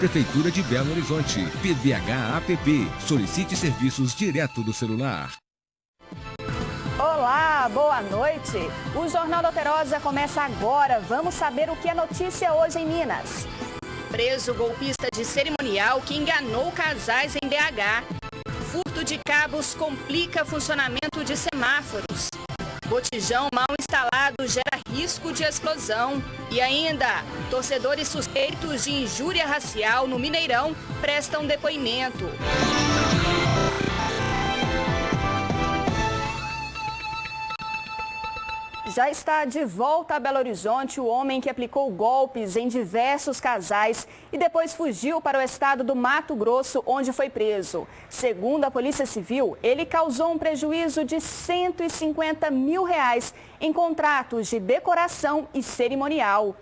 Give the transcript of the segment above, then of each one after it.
Prefeitura de Belo Horizonte. PDH App. Solicite serviços direto do celular. Olá, boa noite. O Jornal da Alterosa começa agora. Vamos saber o que é notícia hoje em Minas. Preso golpista de cerimonial que enganou casais em BH. Furto de cabos complica funcionamento de semáforos. Botijão mal instalado gera risco de explosão. E ainda, torcedores suspeitos de injúria racial no Mineirão prestam depoimento. Já está de volta a Belo Horizonte o homem que aplicou golpes em diversos casais e depois fugiu para o estado do Mato Grosso, onde foi preso. Segundo a Polícia Civil, ele causou um prejuízo de R$150 mil em contratos de decoração e cerimonial.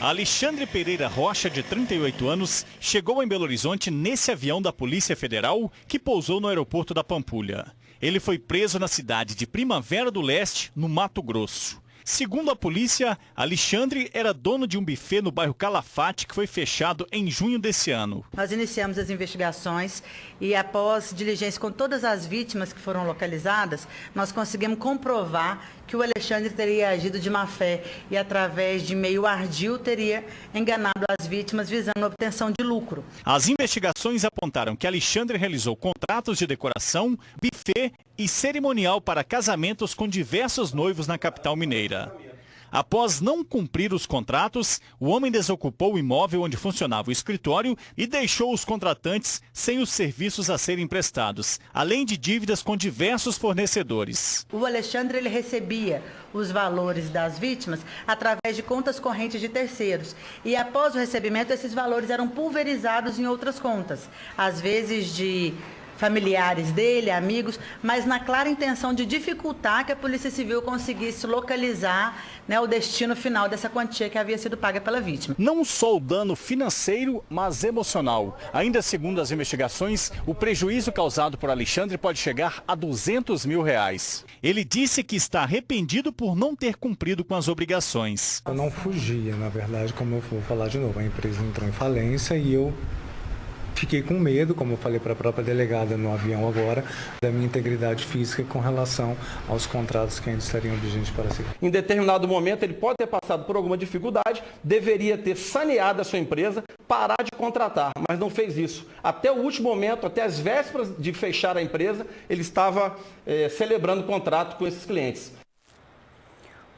Alexandre Pereira Rocha, de 38 anos, chegou em Belo Horizonte nesse avião da Polícia Federal que pousou no aeroporto da Pampulha. Ele foi preso na cidade de Primavera do Leste, no Mato Grosso. Segundo a polícia, Alexandre era dono de um buffet no bairro Calafate que foi fechado em junho desse ano. Nós iniciamos as investigações e após diligência com todas as vítimas que foram localizadas, nós conseguimos comprovar que o Alexandre teria agido de má fé e através de meio ardil teria enganado as vítimas visando a obtenção de lucro. As investigações apontaram que Alexandre realizou contratos de decoração, buffet e cerimonial para casamentos com diversos noivos na capital mineira. Após não cumprir os contratos, o homem desocupou o imóvel onde funcionava o escritório e deixou os contratantes sem os serviços a serem prestados, além de dívidas com diversos fornecedores. O Alexandre ele recebia os valores das vítimas através de contas correntes de terceiros. E após o recebimento, esses valores eram pulverizados em outras contas, às vezes de familiares dele, amigos, mas na clara intenção de dificultar que a Polícia Civil conseguisse localizar, o destino final dessa quantia que havia sido paga pela vítima. Não só o dano financeiro, mas emocional. Ainda segundo as investigações, o prejuízo causado por Alexandre pode chegar a R$200 mil. Ele disse que está arrependido por não ter cumprido com as obrigações. Eu não fugia, na verdade, como eu vou falar de novo, a empresa entrou em falência e eu fiquei com medo, como eu falei para a própria delegada no avião agora, da minha integridade física com relação aos contratos que ainda estariam vigentes para si. Em determinado momento ele pode ter passado por alguma dificuldade, deveria ter saneado a sua empresa, parar de contratar, mas não fez isso. Até o último momento, até as vésperas de fechar a empresa, ele estava celebrando contrato com esses clientes.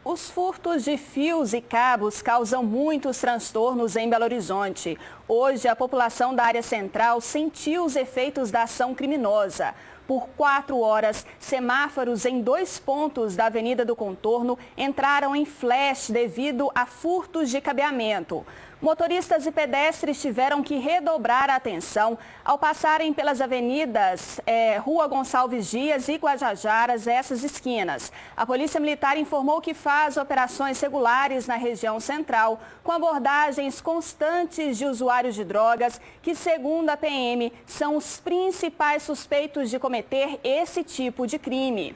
Os furtos de fios e cabos causam muitos transtornos em Belo Horizonte. Hoje, a população da área central sentiu os efeitos da ação criminosa. Por 4 horas, semáforos em 2 pontos da Avenida do Contorno entraram em flash devido a furtos de cabeamento. Motoristas e pedestres tiveram que redobrar a atenção ao passarem pelas avenidas Rua Gonçalves Dias e Guajajaras, essas esquinas. A Polícia Militar informou que faz operações regulares na região central, com abordagens constantes de usuários de drogas, que, segundo a PM, são os principais suspeitos de cometer esse tipo de crime.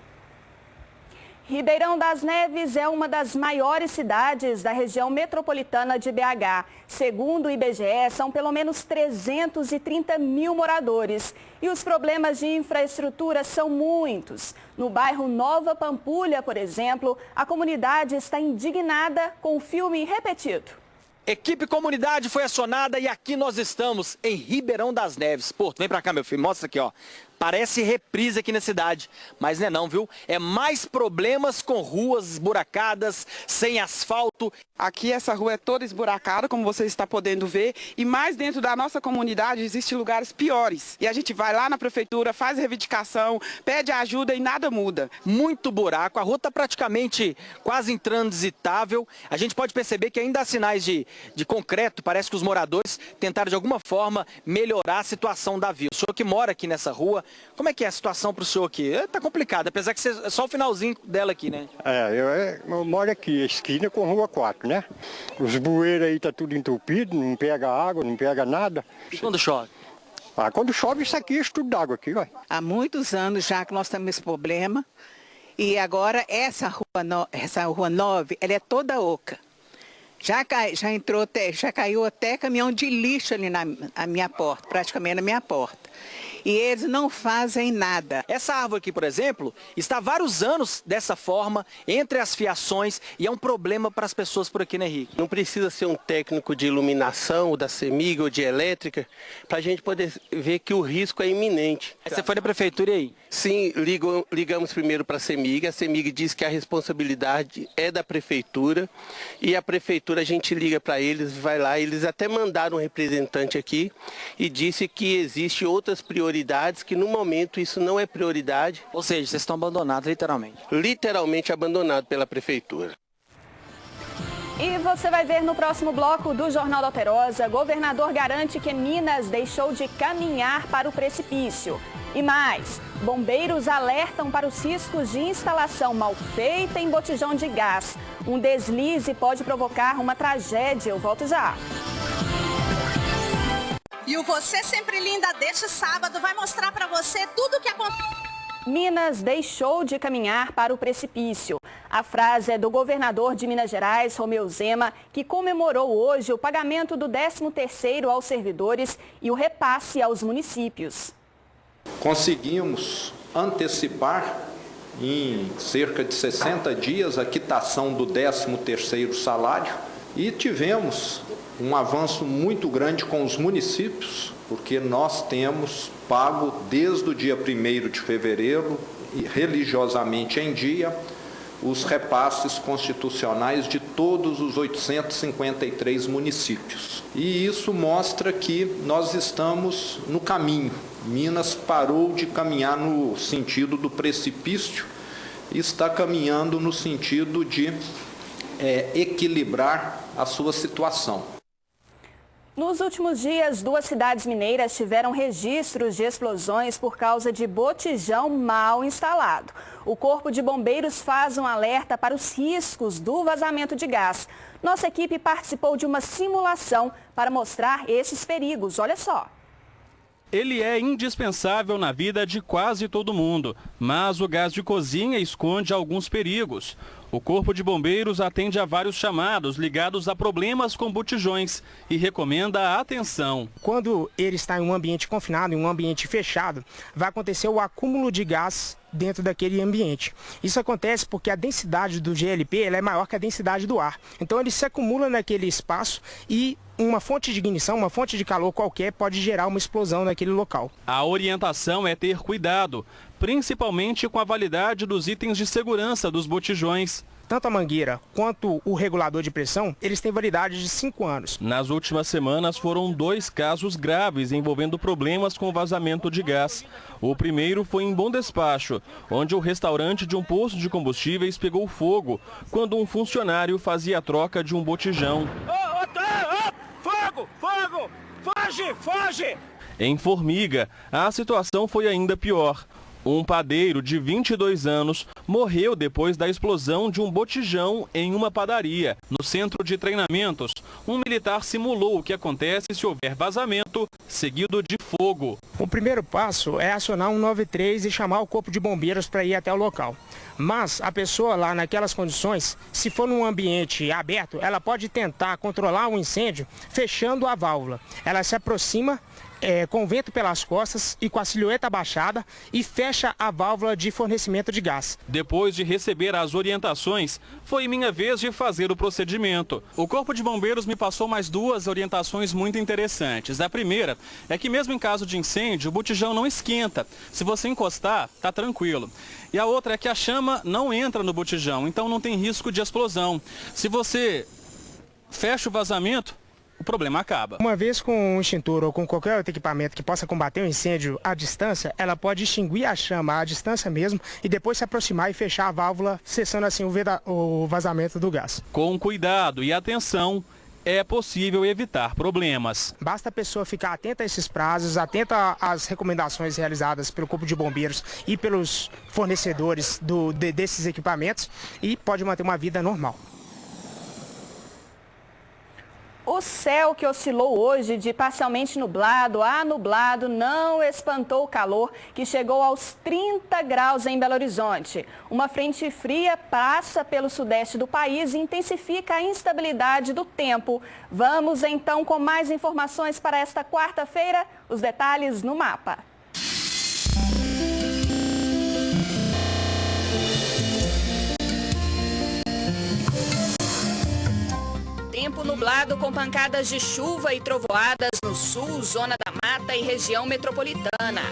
Ribeirão das Neves é uma das maiores cidades da região metropolitana de BH. Segundo o IBGE, são pelo menos 330 mil moradores. E os problemas de infraestrutura são muitos. No bairro Nova Pampulha, por exemplo, a comunidade está indignada com o filme repetido. Equipe Comunidade foi acionada e aqui nós estamos, em Ribeirão das Neves. Porto, vem pra cá, meu filho, mostra aqui, ó. Parece reprise aqui na cidade, mas não é não, viu? É mais problemas com ruas esburacadas, sem asfalto. Aqui essa rua é toda esburacada, como você está podendo ver, e mais dentro da nossa comunidade existem lugares piores. E a gente vai lá na prefeitura, faz reivindicação, pede ajuda e nada muda. Muito buraco, a rua está praticamente quase intransitável. A gente pode perceber que ainda há sinais de concreto, parece que os moradores tentaram de alguma forma melhorar a situação da via. O senhor que mora aqui nessa rua, como é que é a situação para o senhor aqui? Tá complicado, apesar que é só o finalzinho dela aqui, né? Eu moro aqui, esquina com Rua 4, né? Os bueiros aí tá tudo entupido, não pega água, não pega nada. E quando chove? Quando chove isso aqui, é tudo d'água aqui, ó. Há muitos anos já que nós temos esse problema e agora essa rua 9, ela é toda oca. Já caiu até caminhão de lixo ali na minha porta, praticamente na minha porta. E eles não fazem nada. Essa árvore aqui, por exemplo, está há vários anos dessa forma, entre as fiações, e é um problema para as pessoas por aqui, né, Henrique? Não precisa ser um técnico de iluminação, ou da CEMIG ou de elétrica, para a gente poder ver que o risco é iminente. Você foi na prefeitura e aí? Sim, ligamos primeiro para a CEMIG diz que a responsabilidade é da prefeitura, e a prefeitura a gente liga para eles, vai lá, eles até mandaram um representante aqui e disse que existe outras prioridades, que no momento isso não é prioridade. Ou seja, vocês estão abandonados literalmente. Literalmente abandonados pela prefeitura. E você vai ver no próximo bloco do Jornal da Alterosa, governador garante que Minas deixou de caminhar para o precipício. E mais, bombeiros alertam para os riscos de instalação mal feita em botijão de gás. Um deslize pode provocar uma tragédia. Eu volto já. E o Você Sempre Linda deste sábado vai mostrar para você tudo o que aconteceu. Minas deixou de caminhar para o precipício. A frase é do governador de Minas Gerais, Romeu Zema, que comemorou hoje o pagamento do 13º aos servidores e o repasse aos municípios. Conseguimos antecipar em cerca de 60 dias a quitação do 13º salário e tivemos um avanço muito grande com os municípios, porque nós temos pago desde o dia 1º de fevereiro, e religiosamente em dia, os repasses constitucionais de todos os 853 municípios. E isso mostra que nós estamos no caminho. Minas parou de caminhar no sentido do precipício e está caminhando no sentido de equilibrar a sua situação. Nos últimos dias, 2 cidades mineiras tiveram registros de explosões por causa de botijão mal instalado. O Corpo de Bombeiros faz um alerta para os riscos do vazamento de gás. Nossa equipe participou de uma simulação para mostrar esses perigos. Olha só. Ele é indispensável na vida de quase todo mundo, mas o gás de cozinha esconde alguns perigos. O Corpo de Bombeiros atende a vários chamados ligados a problemas com botijões e recomenda a atenção. Quando ele está em um ambiente confinado, em um ambiente fechado, vai acontecer o acúmulo de gás dentro daquele ambiente. Isso acontece porque a densidade do GLP ela é maior que a densidade do ar. Então ele se acumula naquele espaço e uma fonte de ignição, uma fonte de calor qualquer pode gerar uma explosão naquele local. A orientação é ter cuidado, principalmente com a validade dos itens de segurança dos botijões. Tanto a mangueira quanto o regulador de pressão, eles têm validade de 5 anos. Nas últimas semanas foram 2 casos graves envolvendo problemas com vazamento de gás. O primeiro foi em Bom Despacho, onde o restaurante de um posto de combustíveis pegou fogo quando um funcionário fazia a troca de um botijão. Fogo! Fogo! Foge! Foge! Em Formiga, a situação foi ainda pior. Um padeiro de 22 anos morreu depois da explosão de um botijão em uma padaria. No centro de treinamentos, um militar simulou o que acontece se houver vazamento, seguido de fogo. O primeiro passo é acionar 193 e chamar o Corpo de Bombeiros para ir até o local. Mas a pessoa lá naquelas condições, se for num ambiente aberto, ela pode tentar controlar o incêndio fechando a válvula. Ela se aproxima com o vento pelas costas e com a silhueta abaixada e fecha a válvula de fornecimento de gás. Depois de receber as orientações, foi minha vez de fazer o procedimento. O Corpo de Bombeiros me passou mais 2 orientações muito interessantes. A primeira é que mesmo em caso de incêndio, o botijão não esquenta. Se você encostar, tá tranquilo. E a outra é que a chama não entra no botijão, então não tem risco de explosão. Se você fecha o vazamento, o problema acaba. Uma vez com um extintor ou com qualquer outro equipamento que possa combater o incêndio à distância, ela pode extinguir a chama à distância mesmo e depois se aproximar e fechar a válvula, cessando assim o vazamento do gás. Com cuidado e atenção, é possível evitar problemas. Basta a pessoa ficar atenta a esses prazos, atenta às recomendações realizadas pelo Corpo de Bombeiros e pelos fornecedores desses equipamentos e pode manter uma vida normal. O céu que oscilou hoje de parcialmente nublado a nublado não espantou o calor, que chegou aos 30 graus em Belo Horizonte. Uma frente fria passa pelo sudeste do país e intensifica a instabilidade do tempo. Vamos então com mais informações para esta quarta-feira. Os detalhes no mapa. Tempo nublado com pancadas de chuva e trovoadas no sul, zona da mata e região metropolitana.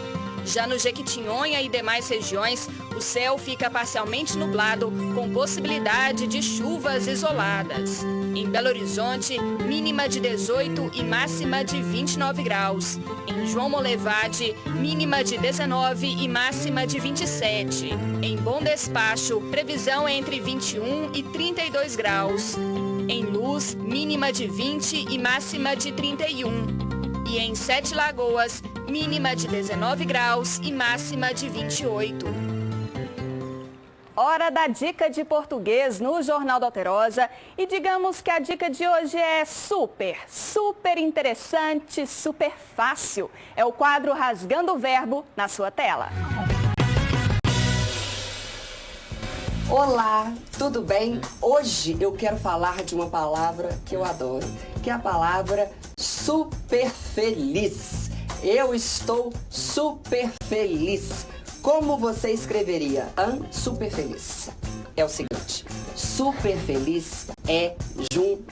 Já no Jequitinhonha e demais regiões, o céu fica parcialmente nublado com possibilidade de chuvas isoladas. Em Belo Horizonte, mínima de 18 e máxima de 29 graus. Em João Molevade, mínima de 19 e máxima de 27. Em Bom Despacho, previsão entre 21 e 32 graus. Em Luz, mínima de 20 e máxima de 31. E em Sete Lagoas, mínima de 19 graus e máxima de 28. Hora da dica de português no Jornal da Alterosa. E digamos que a dica de hoje é super interessante, super fácil. É o quadro Rasgando o Verbo na sua tela. Olá, tudo bem? Hoje eu quero falar de uma palavra que eu adoro, que é a palavra super feliz. Eu estou super feliz. Como você escreveria? Super feliz. É o seguinte, super feliz é junto.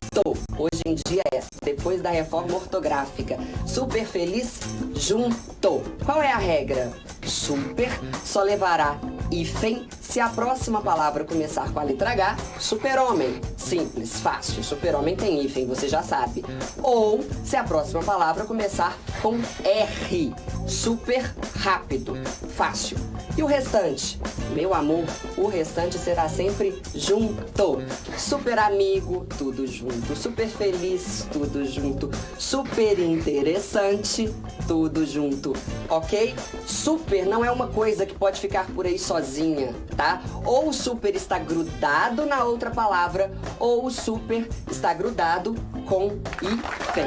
Hoje em dia é, depois da reforma ortográfica. Super feliz, junto. Qual é a regra? Super só levará hífen se a próxima palavra começar com a letra H, super-homem. Simples, fácil. Super-homem tem hífen, você já sabe. Ou se a próxima palavra começar com R, super rápido. Fácil. E o restante? Meu amor, o restante será sempre junto. Super amigo, tudo junto. Super feliz, tudo junto. Super interessante, tudo junto. Ok? Super não é uma coisa que pode ficar por aí sozinha, tá? Ou o super está grudado na outra palavra, ou o super está grudado com hífen.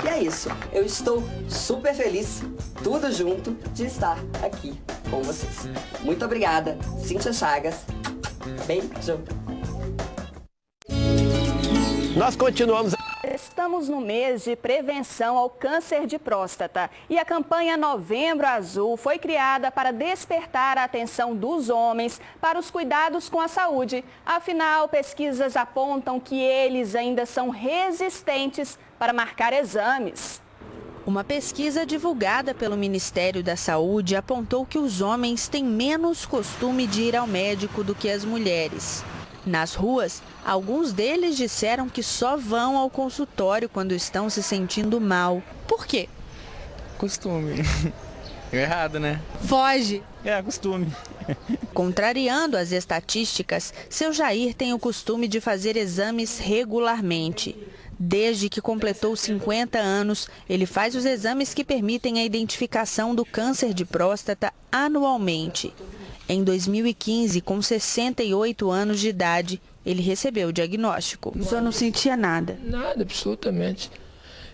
E é isso. Eu estou super feliz, tudo junto, de estar aqui com vocês. Muito obrigada, Cíntia Chagas. Beijo. Nós continuamos. Estamos no mês de prevenção ao câncer de próstata e a campanha Novembro Azul foi criada para despertar a atenção dos homens para os cuidados com a saúde. Afinal, pesquisas apontam que eles ainda são resistentes para marcar exames. Uma pesquisa divulgada pelo Ministério da Saúde apontou que os homens têm menos costume de ir ao médico do que as mulheres. Nas ruas, alguns deles disseram que só vão ao consultório quando estão se sentindo mal. Por quê? Costume. Errado, né? Foge. Costume. Contrariando as estatísticas, seu Jair tem o costume de fazer exames regularmente. Desde que completou 50 anos, ele faz os exames que permitem a identificação do câncer de próstata anualmente. Em 2015, com 68 anos de idade, ele recebeu o diagnóstico. O senhor não sentia nada? Nada, absolutamente.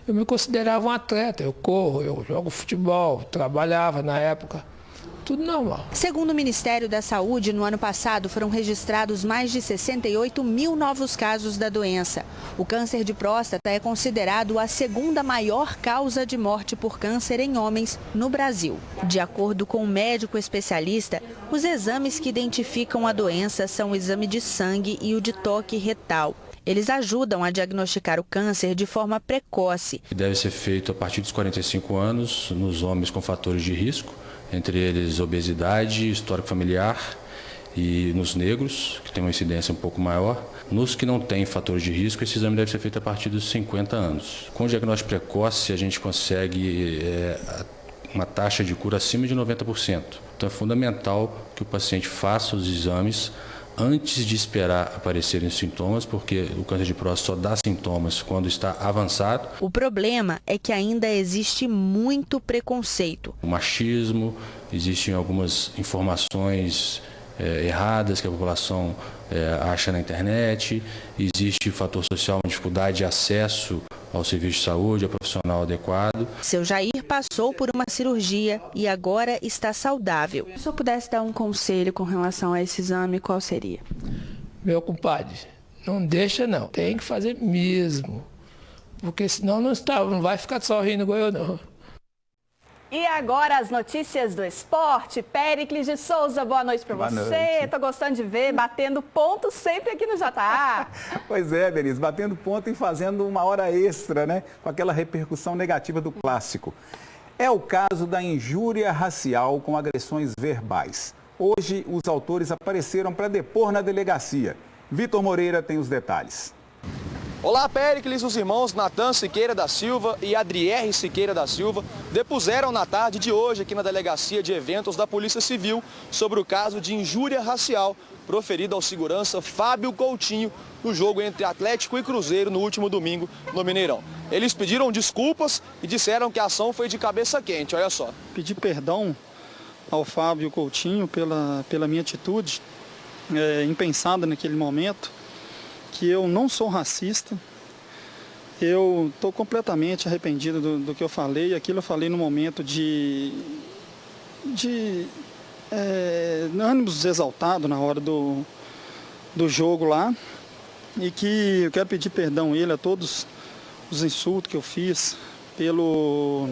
Eu me considerava um atleta, eu corro, eu jogo futebol, trabalhava na época. Tudo normal. Segundo o Ministério da Saúde, no ano passado foram registrados mais de 68 mil novos casos da doença. O câncer de próstata é considerado a segunda maior causa de morte por câncer em homens no Brasil. De acordo com um médico especialista, os exames que identificam a doença são o exame de sangue e o de toque retal. Eles ajudam a diagnosticar o câncer de forma precoce. Deve ser feito a partir dos 45 anos nos homens com fatores de risco, entre eles obesidade, histórico familiar, e nos negros, que tem uma incidência um pouco maior. Nos que não têm fatores de risco, esse exame deve ser feito a partir dos 50 anos. Com o diagnóstico precoce, a gente consegue uma taxa de cura acima de 90%. Então é fundamental que o paciente faça os exames antes de esperar aparecerem os sintomas, porque o câncer de próstata só dá sintomas quando está avançado. O problema é que ainda existe muito preconceito. O machismo, existem algumas informações erradas que a população acha na internet, existe fator social, uma dificuldade de acesso ao serviço de saúde, ao profissional adequado. Seu Jair passou por uma cirurgia e agora está saudável. Se eu pudesse dar um conselho com relação a esse exame, qual seria? Meu compadre, não deixa não, tem que fazer mesmo, porque senão não vai ficar sorrindo igual eu não. E agora as notícias do esporte. Péricles de Souza, boa noite para você. Tô gostando de ver, batendo ponto sempre aqui no JA. Pois é, Denise, batendo ponto e fazendo uma hora extra, né? Com aquela repercussão negativa do clássico. É o caso da injúria racial com agressões verbais. Hoje, os autores apareceram para depor na delegacia. Vitor Moreira tem os detalhes. Olá, Péricles. Os irmãos Natan Siqueira da Silva e Adrierre Siqueira da Silva depuseram na tarde de hoje aqui na Delegacia de Eventos da Polícia Civil sobre o caso de injúria racial proferido ao segurança Fábio Coutinho no jogo entre Atlético e Cruzeiro no último domingo no Mineirão. Eles pediram desculpas e disseram que a ação foi de cabeça quente, olha só. Pedi perdão ao Fábio Coutinho pela minha atitude impensada naquele momento, que eu não sou racista, eu estou completamente arrependido do que eu falei. Aquilo eu falei no momento de ânimos exaltado na hora do jogo lá, e que eu quero pedir perdão a ele, a todos os insultos que eu fiz, pelo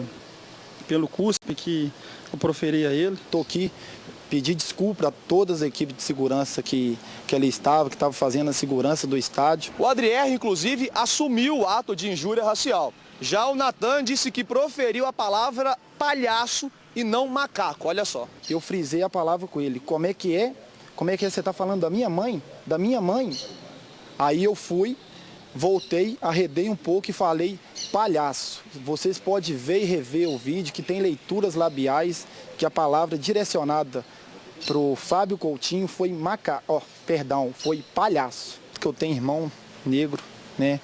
cuspe que eu proferi a ele. Estou aqui pedir desculpa a todas as equipes de segurança que ali estava, que estava fazendo a segurança do estádio. O Adrierre, inclusive, assumiu o ato de injúria racial. Já o Natan disse que proferiu a palavra palhaço e não macaco, olha só. Eu frisei a palavra com ele. Como é que é? Você está falando da minha mãe? Da minha mãe? Aí eu fui, voltei, arredei um pouco e falei palhaço. Vocês podem ver e rever o vídeo que tem leituras labiais, que a palavra direcionada pro Fábio Coutinho foi foi palhaço. Porque eu tenho irmão negro, né?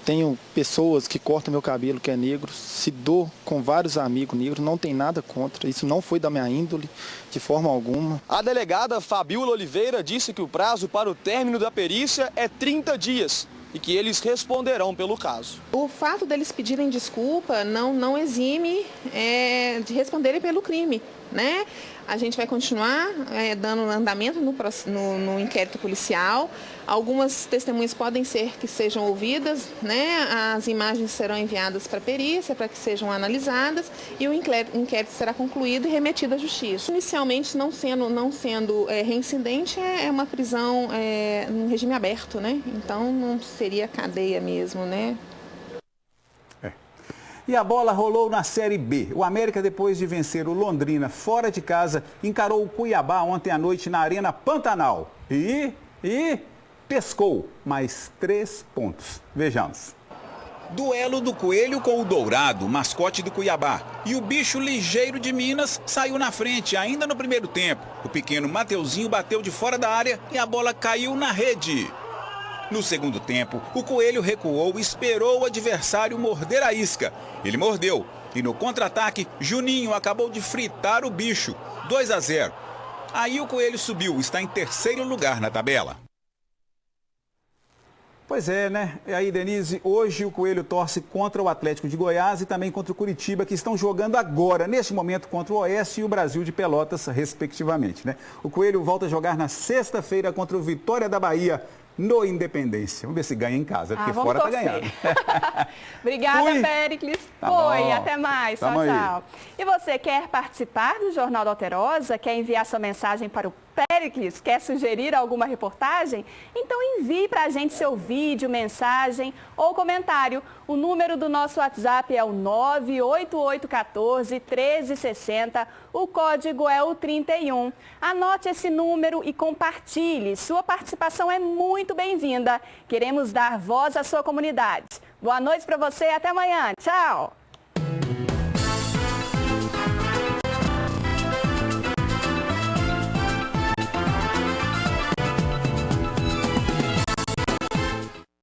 Tenho pessoas que cortam meu cabelo que é negro, se dou com vários amigos negros, não tem nada contra, isso não foi da minha índole de forma alguma. A delegada Fabiola Oliveira disse que o prazo para o término da perícia é 30 dias e que eles responderão pelo caso. O fato deles pedirem desculpa não exime de responderem pelo crime, né? A gente vai continuar dando andamento no inquérito policial. Algumas testemunhas podem ser que sejam ouvidas, né? As imagens serão enviadas para a perícia, para que sejam analisadas, e o inquérito será concluído e remetido à justiça. Inicialmente, não sendo reincidente, é uma prisão em regime aberto, né? Então não seria cadeia mesmo, né? E a bola rolou na Série B. O América, depois de vencer o Londrina fora de casa, encarou o Cuiabá ontem à noite na Arena Pantanal. E pescou mais 3 pontos. Vejamos. Duelo do Coelho com o Dourado, mascote do Cuiabá. E o bicho ligeiro de Minas saiu na frente ainda no primeiro tempo. O pequeno Mateuzinho bateu de fora da área e a bola caiu na rede. No segundo tempo, o Coelho recuou e esperou o adversário morder a isca. Ele mordeu e no contra-ataque, Juninho acabou de fritar o bicho. 2-0. Aí o Coelho subiu, está em 3º lugar na tabela. Pois é, né? E aí, Denise, hoje o Coelho torce contra o Atlético de Goiás e também contra o Curitiba, que estão jogando agora, neste momento, contra o Oeste e o Brasil de Pelotas, respectivamente, né? O Coelho volta a jogar na sexta-feira contra o Vitória da Bahia, no Independência. Vamos ver se ganha em casa, porque fora tá ganhando. Obrigada, Péricles. Até mais. Tchau, tchau. E você quer participar do Jornal da Alterosa? Quer enviar sua mensagem para o Péricles? Quer sugerir alguma reportagem? Então envie para a gente seu vídeo, mensagem ou comentário. O número do nosso WhatsApp é o 98814-1360. O código é o 31. Anote esse número e compartilhe. Sua participação é muito bem-vinda. Queremos dar voz à sua comunidade. Boa noite para você e até amanhã. Tchau!